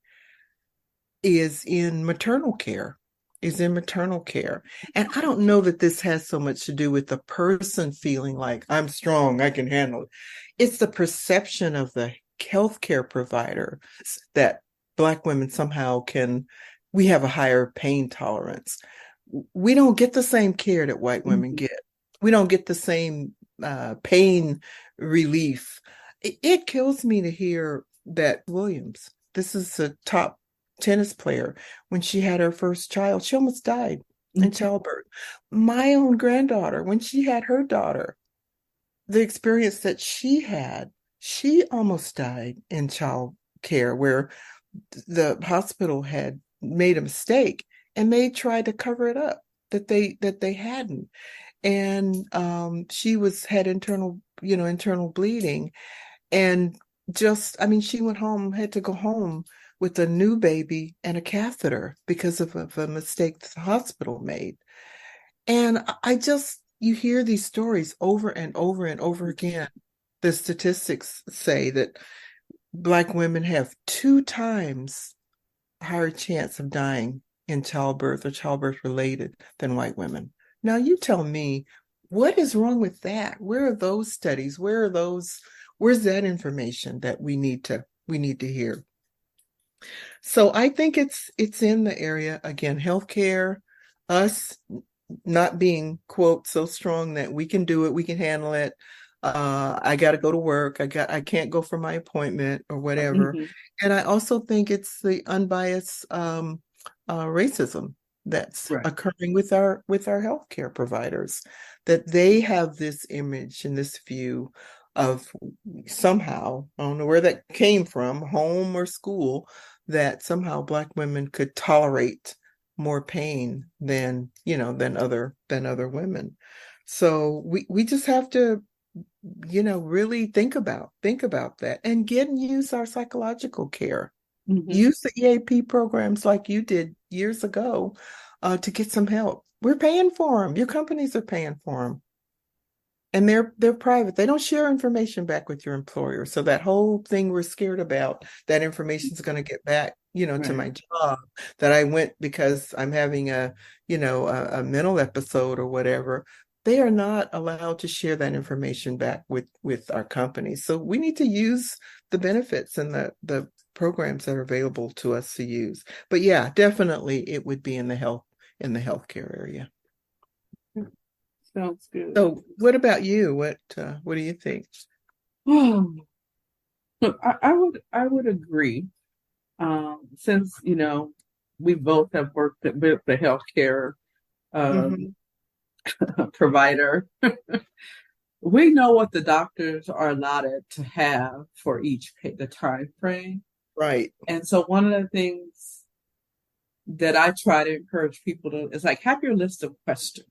Speaker 3: is in maternal care. And I don't know that this has so much to do with the person feeling like I'm strong, I can handle it. It's the perception of the healthcare provider that Black women somehow we have a higher pain tolerance. We don't get the same care that white women get. We don't get the same pain relief. It kills me to hear that Williams, this is a top tennis player, when she had her first child, she almost died in childbirth. My own granddaughter, when she had her daughter, the experience that she had, she almost died in child care, where the hospital had made a mistake and they tried to cover it up, that they hadn't. And she had internal bleeding, and she had to go home with a new baby and a catheter because of a mistake the hospital made. And you hear these stories over and over and over again. The statistics say that Black women have 2 times higher chance of dying in childbirth or childbirth related than white women. Now you tell me, what is wrong with that? Where are those studies? Where's that information that we need to hear? So I think it's in the area, again, healthcare, us not being, quote, so strong that we can do it, we can handle it. I got to go to work. I can't go for my appointment or whatever. And I also think it's the unbiased racism that's occurring with our healthcare providers, that they have this image and this view of somehow, I don't know where that came from, home or school, that somehow Black women could tolerate more pain than other women. So we just have to, really think about that, and use our psychological care. Use the EAP programs like you did years ago to get some help. We're paying for them. Your companies are paying for them. And they're private. They don't share information back with your employer. So that whole thing we're scared about, that information is going to get back, to my job, that I went because I'm having a mental episode or whatever. They are not allowed to share that information back with our companies. So we need to use the benefits and the programs that are available to us to use. But yeah, definitely it would be in the healthcare area.
Speaker 2: Sounds good.
Speaker 3: So what about you? What do you think?
Speaker 2: Look, I would agree. Since, we both have worked with the healthcare provider, we know what the doctors are allotted to have for the time frame.
Speaker 3: Right.
Speaker 2: And so one of the things that I try to encourage people to is have your list of questions.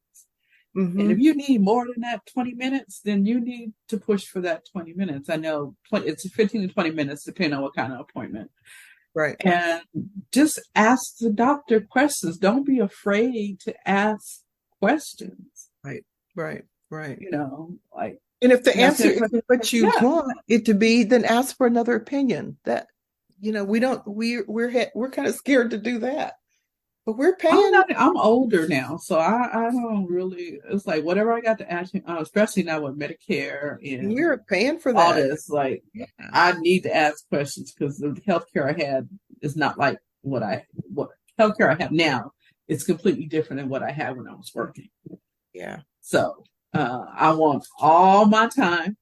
Speaker 2: And if you need more than that 20 minutes, then you need to push for that 20 minutes. I know it's 15 to 20 minutes, depending on what kind of appointment.
Speaker 3: Right.
Speaker 2: And just ask the doctor questions. Don't be afraid to ask questions.
Speaker 3: Right.
Speaker 2: And
Speaker 3: if the answer isn't what you want it to be, then ask for another opinion. That, we're kind of scared to do that. But we're paying.
Speaker 2: I'm older now, so I don't really. It's like whatever I got to ask, especially now with Medicare and
Speaker 3: We're paying for
Speaker 2: all
Speaker 3: that.
Speaker 2: this. Like,
Speaker 3: Yeah.
Speaker 2: I need to ask questions because the healthcare I had is not like what healthcare I have now. It's completely different than what I had when I was working.
Speaker 3: Yeah.
Speaker 2: So I want all my time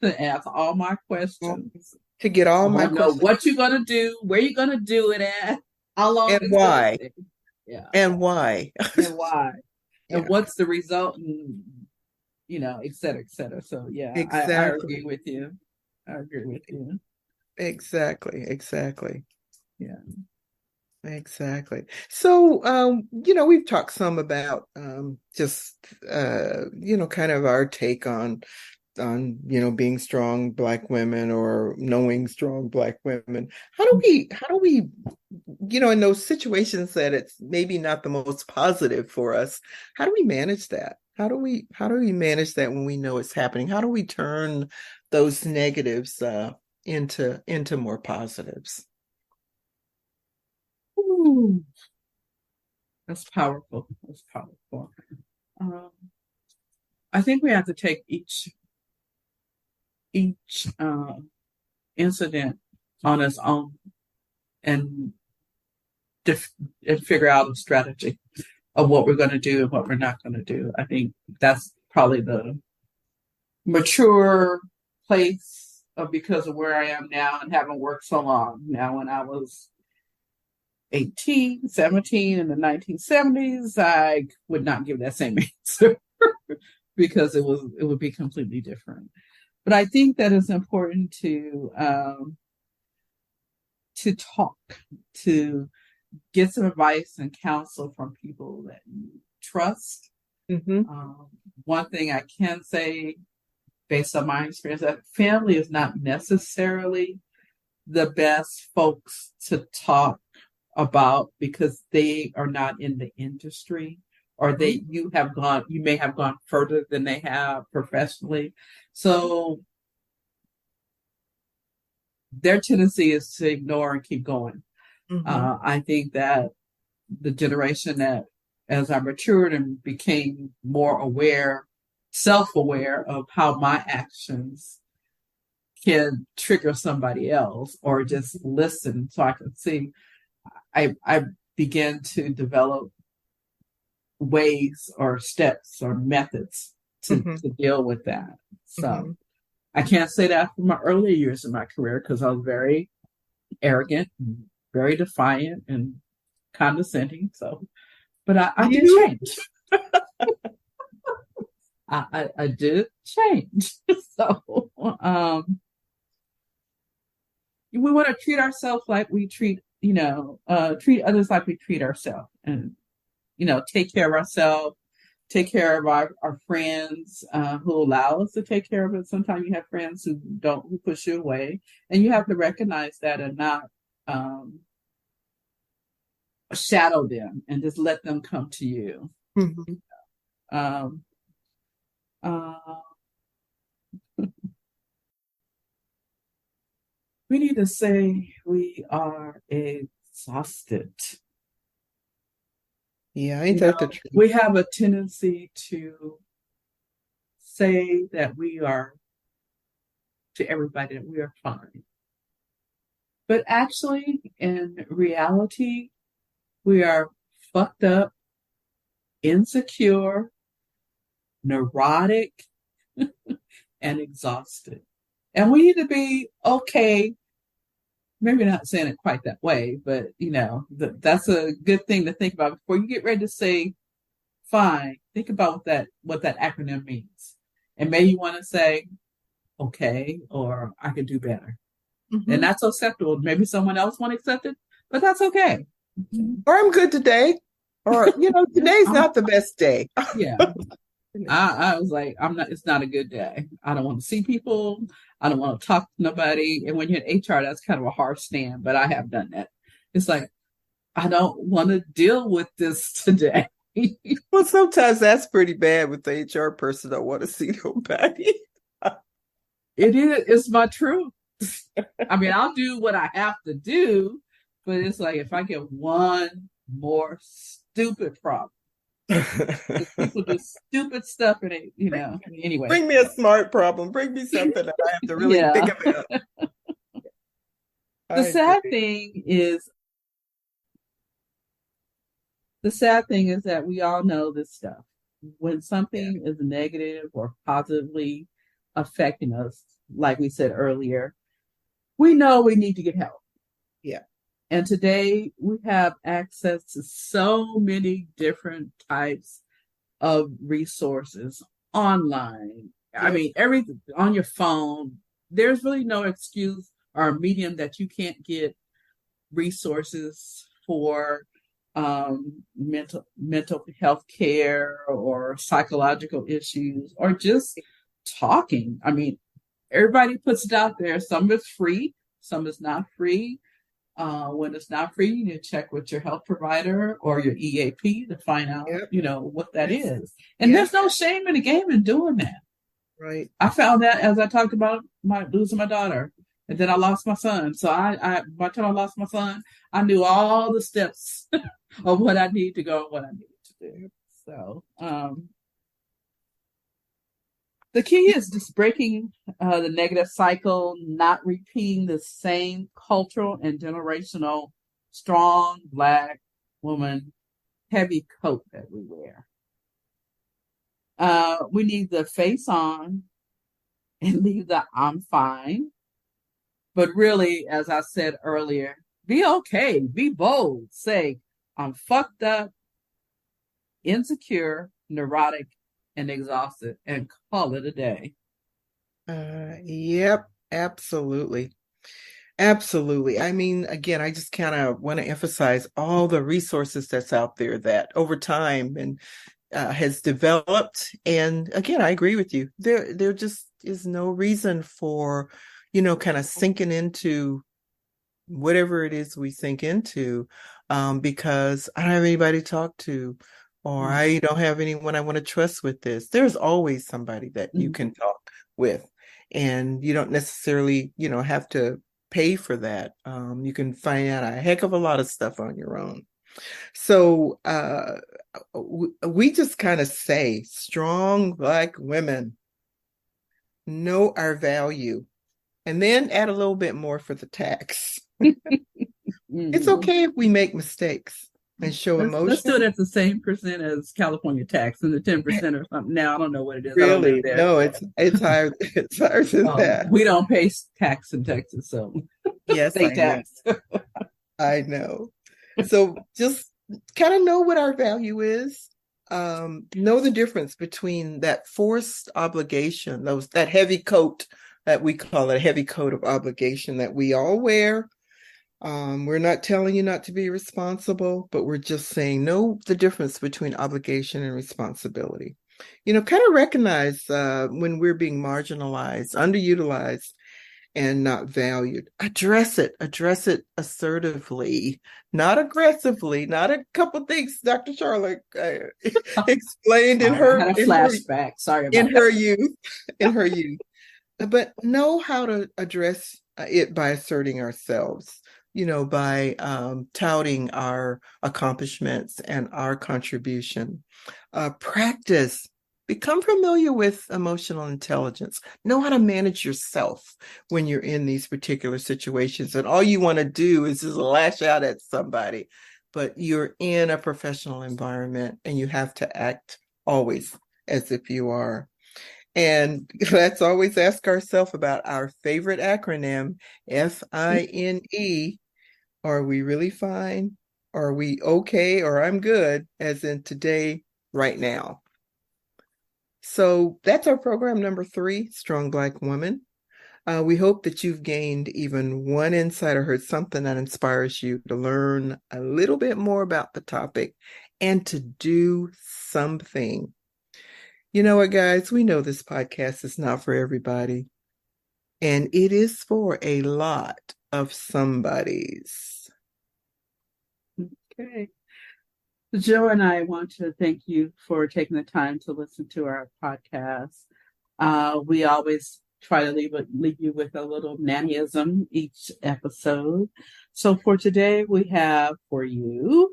Speaker 2: to ask all my questions.
Speaker 3: To get all my
Speaker 2: I know
Speaker 3: questions.
Speaker 2: what you're gonna do, where you're gonna do it at, how long
Speaker 3: And
Speaker 2: it's
Speaker 3: why.
Speaker 2: gonna take. Yeah.
Speaker 3: And why.
Speaker 2: And why.
Speaker 3: Yeah.
Speaker 2: And what's the result, and et cetera, et cetera. So yeah,
Speaker 3: Exactly.
Speaker 2: I agree with you. I agree with you.
Speaker 3: Exactly.
Speaker 2: Yeah.
Speaker 3: Exactly. So, we've talked some about just kind of our take on being strong Black women or knowing strong Black women. How do we in those situations that it's maybe not the most positive for us, how do we manage that? How do we manage that when we know it's happening? How do we turn those negatives into more positives?
Speaker 2: Ooh, that's powerful. That's powerful. I think we have to take each incident on its own and figure out a strategy of what we're going to do and what we're not going to do. I think that's probably the mature place because of where I am now and having worked so long. Now, when I was 18, 17 in the 1970s, I would not give that same answer because it would be completely different. But I think that it's important to talk, to get some advice and counsel from people that you trust.
Speaker 3: Mm-hmm.
Speaker 2: One thing I can say, based on my experience, that family is not necessarily the best folks to talk about because they are not in the industry, or you may have gone further than they have professionally. So their tendency is to ignore and keep going. Mm-hmm. I think that the generation that, as I matured and became more aware, self-aware of how my actions can trigger somebody else, or just listen so I can see, I began to develop ways or steps or methods to deal with that. So I can't say that from my early years in my career because I was very arrogant, very defiant, and condescending. So, but I did change. I did change. So, we want to treat ourselves like we treat others like we treat ourselves, and take care of ourselves, take care of our friends who allow us to take care of it. Sometimes you have friends who push you away, and you have to recognize that and not shadow them and just let them come to you. Mm-hmm. We need to say we are exhausted.
Speaker 3: Yeah, ain't that the truth?
Speaker 2: We have a tendency to say that we are, to everybody, that we are fine. But actually, in reality, we are fucked up, insecure, neurotic, and exhausted. And we need to be okay. Maybe not saying it quite that way, but that's a good thing to think about before you get ready to say fine. Think about what that acronym means, and maybe you want to say okay, or I could do better, and that's acceptable. Maybe someone else won't accept it, but that's okay.
Speaker 3: Or I'm good today, or today's not the best day.
Speaker 2: Yeah. I was like, it's not a good day. I don't want to see people. I don't want to talk to nobody. And when you're in HR, that's kind of a hard stand, but I have done that. It's like, I don't want to deal with this today.
Speaker 3: Well, sometimes that's pretty bad with the HR person. Don't want to see nobody.
Speaker 2: It is. It's my truth. I mean, I'll do what I have to do, but it's like, if I get one more stupid problems. People do stupid stuff and it, anyway.
Speaker 3: Bring me a smart problem. Bring me something that I have to really think about.
Speaker 2: The sad thing is that we all know this stuff. When something is negative or positively affecting us, like we said earlier, we know we need to get help.
Speaker 3: Yeah.
Speaker 2: And today we have access to so many different types of resources online. Yes. I mean, everything on your phone. There's really no excuse or medium that you can't get resources for mental health care or psychological issues or just talking. I mean, everybody puts it out there. Some is free, some is not free. When it's not free, you need to check with your health provider or your EAP to find out, what that is. And there's no shame in the game in doing that.
Speaker 3: Right.
Speaker 2: I found that as I talked about losing my daughter, and then I lost my son. So by the time I lost my son, I knew all the steps of what I need to go and what I needed to do. So the key is just breaking the negative cycle, not repeating the same cultural and generational strong Black woman heavy coat that we wear. We need the face on and leave the I'm fine. But really, as I said earlier, be okay, be bold, say, I'm fucked up, insecure, neurotic, and exhausted, and call it a day.
Speaker 3: Yep, absolutely. Absolutely. I mean, again, I just kind of want to emphasize all the resources that's out there that over time and has developed. And again, I agree with you. There just is no reason for, kind of sinking into whatever it is we sink into, because I don't have anybody to talk to, or I don't have anyone I want to trust with this. There's always somebody that you can talk with, and you don't necessarily, have to pay for that. You can find out a heck of a lot of stuff on your own. So we just kind of say, strong Black women know our value, and then add a little bit more for the tax. It's okay if we make mistakes and show emotion.
Speaker 2: Let's do it at the same percent as California tax, and the 10% or something. Now I don't know what it is.
Speaker 3: Really? No, it's higher. It's higher than that.
Speaker 2: We don't pay tax in Texas, so
Speaker 3: yes,
Speaker 2: state tax.
Speaker 3: I know. So just kind of know what our value is. Know the difference between that forced obligation, that heavy coat that we call a heavy coat of obligation that we all wear. We're not telling you not to be responsible, but we're just saying know the difference between obligation and responsibility. Kind of recognize when we're being marginalized, underutilized, and not valued. Address it assertively, not aggressively, not a couple things Dr. Sharla explained in her
Speaker 2: flashback. Sorry about
Speaker 3: in her youth. But know how to address it by asserting ourselves, by touting our accomplishments and our contribution. Practice. Become familiar with emotional intelligence. Know how to manage yourself when you're in these particular situations. And all you want to do is just lash out at somebody. But you're in a professional environment and you have to act always as if you are. And let's always ask ourselves about our favorite acronym, FINE. Are we really fine? Are we okay? Or I'm good, as in today, right now. So that's our program number 3, Strong Black Woman. We hope that you've gained even one insight or heard something that inspires you to learn a little bit more about the topic and to do something. You know what, guys? We know this podcast is not for everybody, and it is for a lot of somebodies.
Speaker 2: Okay. Joe and I want to thank you for taking the time to listen to our podcast. We always try to leave you with a little nannyism each episode. So for today, we have for you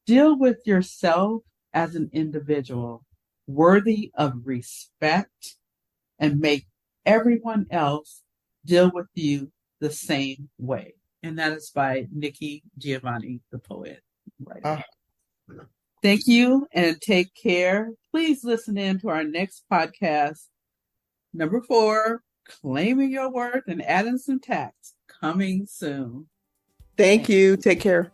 Speaker 2: Deal with yourself as an individual worthy of respect and make everyone else deal with you the same way. And that is by Nikki Giovanni, the poet. Thank you and take care. Please listen in to our next podcast, number 4, Claiming Your Worth and Adding Some Tax, coming soon.
Speaker 3: Thank you. Take care.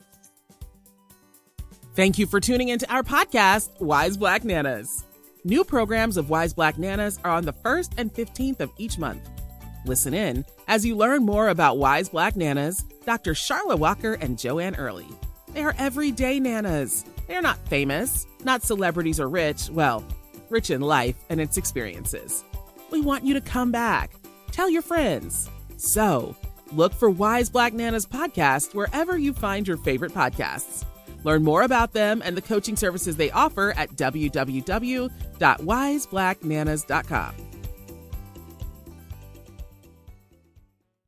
Speaker 1: Thank you for tuning into our podcast, Wise Black Nanas. New programs of Wise Black Nanas are on the 1st and 15th of each month. Listen in as you learn more about Wise Black Nanas, Dr. Sharla Walker and Joanne Early. They are everyday nanas. They are not famous, not celebrities or rich, well, rich in life and its experiences. We want you to come back. Tell your friends. So, look for Wise Black Nanas podcast wherever you find your favorite podcasts. Learn more about them and the coaching services they offer at www.wiseblacknanas.com.